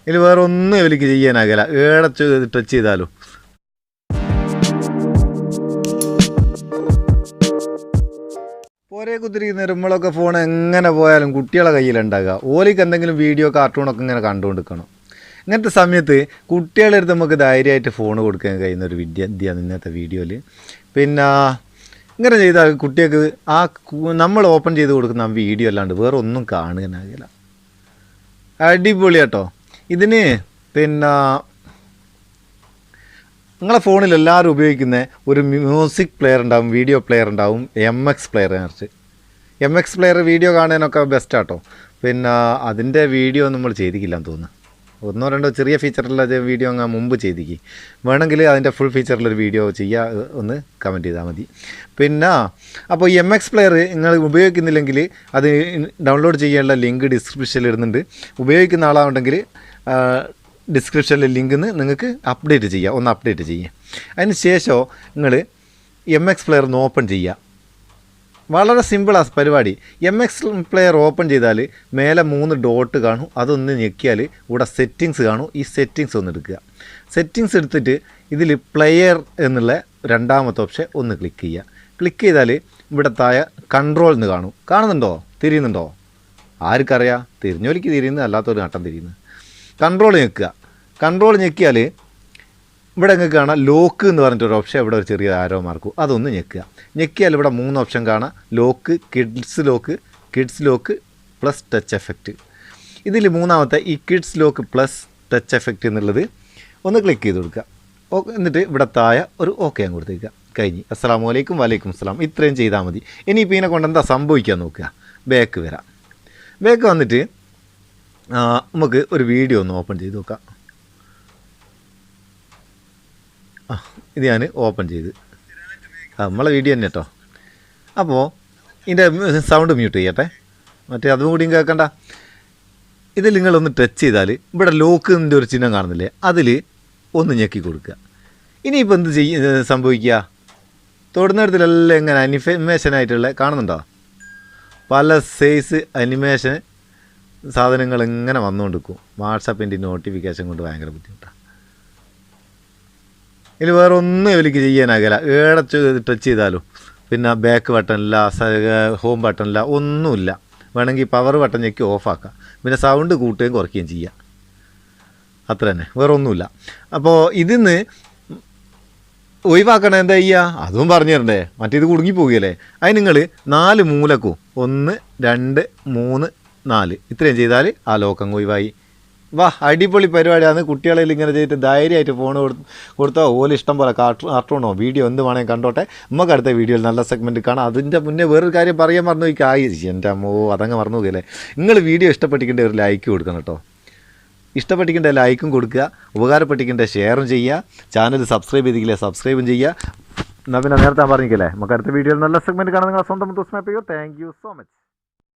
ഇതിൽ വേറെ ഒന്നും ഇവർക്ക് ചെയ്യാനാകില്ല. ഏടെ ടച്ച് ചെയ്താലും. ഒരേ കുത്തിരിക്കുന്ന നമ്മളൊക്കെ ഫോൺ എങ്ങനെ പോയാലും കുട്ടികളെ കയ്യിലുണ്ടാകുക. ഓലിക്ക് എന്തെങ്കിലും വീഡിയോ കാർട്ടൂണൊക്കെ ഇങ്ങനെ കണ്ടുകൊണ്ടിരിക്കണം. ഇങ്ങനത്തെ സമയത്ത് കുട്ടികളുടെ അടുത്ത് നമുക്ക് ധൈര്യമായിട്ട് ഫോൺ കൊടുക്കാൻ കഴിയുന്ന ഒരു വിദ്യയാണ് ഇന്നത്തെ വീഡിയോയിൽ. പിന്നെ ഇങ്ങനെ ചെയ്താൽ കുട്ടികൾക്ക് നമ്മൾ ഓപ്പൺ ചെയ്ത് കൊടുക്കുന്ന ആ വീഡിയോ അല്ലാണ്ട് വേറെ ഒന്നും കാണുകയാകില്ല. അടിപൊളി കേട്ടോ. ഇതിന് പിന്നെ നിങ്ങളെ ഫോണിൽ എല്ലാവരും ഉപയോഗിക്കുന്ന ഒരു മ്യൂസിക് പ്ലെയർ ഉണ്ടാവും, വീഡിയോ പ്ലെയർ ഉണ്ടാവും, MX player. MX player video കാണാനൊക്കെ ബെസ്റ്റാട്ടോ. പിന്നെ അതിൻ്റെ വീഡിയോ നമ്മൾ ചെയ്തിക്കില്ലാന്ന് തോന്നുന്നു. 1-2 ചെറിയ ഫീച്ചറുള്ള വീഡിയോ അങ്ങ് മുമ്പ് ചെയ്തിക്ക്. വേണമെങ്കിൽ അതിൻ്റെ ഫുൾ ഫീച്ചറിലൊരു വീഡിയോ ചെയ്യുക, ഒന്ന് കമൻറ്റ് ചെയ്താൽ മതി. പിന്നെ അപ്പോൾ ഈ MX പ്ലെയർ നിങ്ങൾ ഉപയോഗിക്കുന്നില്ലെങ്കിൽ അത് ഡൗൺലോഡ് ചെയ്യാനുള്ള ലിങ്ക് ഡിസ്ക്രിപ്ഷനിൽ ഇടുന്നുണ്ട്. ഉപയോഗിക്കുന്ന ആളാണെങ്കിൽ ഡിസ്ക്രിപ്ഷനിലെ ലിങ്കിൽ നിന്ന് നിങ്ങൾക്ക് അപ്ഡേറ്റ് ചെയ്യുക, ഒന്ന് അപ്ഡേറ്റ് ചെയ്യുക. അതിന് ശേഷം നിങ്ങൾ MX പ്ലെയർ ഒന്ന് ഓപ്പൺ ചെയ്യുക. വളരെ സിമ്പിളാണ് പരിപാടി. MX പ്ലെയർ ഓപ്പൺ ചെയ്താൽ മേലെ 3 ഡോട്ട് കാണും. അതൊന്ന് ഞെക്കിയാൽ ഇവിടെ സെറ്റിങ്സ് കാണും. ഈ സെറ്റിങ്സ് ഒന്ന് എടുക്കുക. സെറ്റിങ്സ് എടുത്തിട്ട് ഇതിൽ പ്ലെയർ എന്നുള്ള രണ്ടാമത്തെ ഓപ്ഷൻ ഒന്ന് ക്ലിക്ക് ചെയ്യുക. ക്ലിക്ക് ചെയ്താൽ ഇവിടെ താഴെ കൺട്രോൾ എന്ന് കാണുന്നുണ്ടോ? തിരിയുന്നുണ്ടോ? ആർക്കറിയാം? തിരിഞ്ഞോലിക്ക് തിരിയുന്നത്, അല്ലാത്തൊരു നട്ടം തിരിയുന്നത്. കൺട്രോൾ ഞെക്കുക. കൺട്രോൾ ഞെക്കിയാൽ ഇവിടെ നിങ്ങൾക്ക് കാണാം ലോക്ക് എന്ന് പറഞ്ഞിട്ടൊരു ഓപ്ഷൻ. ഇവിടെ ഒരു ചെറിയ ആരോ മാർക്കും, അതൊന്ന് ഞെക്കുക. ഞെക്കിയാൽ ഇവിടെ 3 ഓപ്ഷൻ കാണാം. Lock, kids lock plus touch effect. ഇതിൽ മൂന്നാമത്തെ ഈ kids lock plus touch effect എന്നുള്ളത് ഒന്ന് ക്ലിക്ക് ചെയ്ത് കൊടുക്കുക. എന്നിട്ട് ഇവിടെ താഴെ ഒരു ഓക്കെ ഞാൻ കൊടുത്തേക്കുക. കഴിഞ്ഞ്. അസ്സലാമു അലൈക്കും വലൈക്കും അസ്സലാം. ഇത്രയും ചെയ്താൽ മതി. ഇനിയിപ്പോൾ ഇതിനെ കൊണ്ട് എന്താ സംഭവിക്കാൻ നോക്കുക. ബാക്ക് വരാം. ബാക്ക് വന്നിട്ട് നമുക്ക് ഒരു വീഡിയോ ഒന്ന് ഓപ്പൺ ചെയ്ത് നോക്കാം. ഇത് ഞാൻ ഓപ്പൺ ചെയ്ത് നമ്മളെ വീഡിയോ തന്നെ കേട്ടോ. അപ്പോൾ ഇതിൻ്റെ സൗണ്ട് മ്യൂട്ട് ചെയ്യട്ടെ, മറ്റേ അതും കൂടിയും കേൾക്കണ്ട. ഇതിൽ നിങ്ങളൊന്ന് ടച്ച് ചെയ്താൽ ഇവിടെ ലോക്കിൻ്റെ ഒരു ചിഹ്നം കാണുന്നില്ലേ, അതിൽ ഒന്ന് ഞെക്കി കൊടുക്കുക. ഇനിയിപ്പോൾ എന്ത് സംഭവിക്കുക? തൊടുന്നിടത്തിലെല്ലാം ഇങ്ങനെ അനിമേഷനായിട്ടുള്ള കാണുന്നുണ്ടോ? പല സൈസ് അനിമേഷൻ സാധനങ്ങൾ ഇങ്ങനെ വന്നുകൊണ്ടിരിക്കും. വാട്സാപ്പിൻ്റെ നോട്ടിഫിക്കേഷൻ കൊണ്ട് ഭയങ്കര ബുദ്ധിമുട്ടാണ്. ഇതിൽ വേറെ ഒന്നും ഇവർക്ക് ചെയ്യാനാകില്ല. ഏടെ ടച്ച് ചെയ്താലും. പിന്നെ ബാക്ക് ബട്ടണില്ല, ഹോം ബട്ടണില്ല, ഒന്നുമില്ല. വേണമെങ്കിൽ പവർ ബട്ടൺ ഞെക്കി ഓഫാക്കാം. പിന്നെ സൗണ്ട് കൂട്ടുകയും കുറയ്ക്കുകയും ചെയ്യാം. അത്ര തന്നെ, വേറെ ഒന്നുമില്ല. അപ്പോൾ ഇതിന്ന് ഒഴിവാക്കണം എന്താ ചെയ്യുക? അതും പറഞ്ഞു തരണ്ടേ, മറ്റേത് കുടുങ്ങിപ്പോവുകയല്ലേ. അതിന് നിങ്ങൾ 4 മൂലക്കും 1 2 3 4 ഇത്രയും ചെയ്താൽ ആ ലോക്കങ്ങ് ഒഴിവായി. വാ, അടിപൊളി പരിപാടിയാണ്. കുട്ടികളിൽ ഇങ്ങനെ ചെയ്തിട്ട് ധൈര്യമായിട്ട് ഫോൺ കൊടുത്താൽ ഓല് ഇഷ്ടം പോലെ കാർട്ടൂണോ വീഡിയോ എന്ത് വേണമെങ്കിൽ കണ്ടോട്ടെ. നമുക്ക് അടുത്ത വീഡിയോയിൽ നല്ല സെഗ്മെൻറ്റ് കാണാം. അതിൻ്റെ മുന്നേ വേറൊരു കാര്യം പറയാൻ മറന്നു പോയി. എൻ്റെ അമ്മോ, അതങ്ങ് മറന്നു പോകല്ലേ. നിങ്ങൾ വീഡിയോ ഇഷ്ടപ്പെട്ടിക്കേണ്ട ഒരു ലൈക്ക് കൊടുക്കണം കേട്ടോ. ഇഷ്ടപ്പെട്ടിക്കേണ്ട ലൈക്കും കൊടുക്കുക, ഉപകാരപ്പെട്ടിക്കേണ്ട ഷെയറും ചെയ്യുക. ചാനൽ സബ്സ്ക്രൈബ് ചെയ്തില്ലേ സബ്സ്ക്രൈബും ചെയ്യുക. എന്നാൽ പിന്നെ നേരത്തെ പറഞ്ഞില്ലേ, നമുക്ക് അടുത്ത വീഡിയോയിൽ നല്ല സെഗ്മെൻറ്റ് കാണാം. നിങ്ങളെ സ്വന്തം Muthus Meppayur. Thank you so much.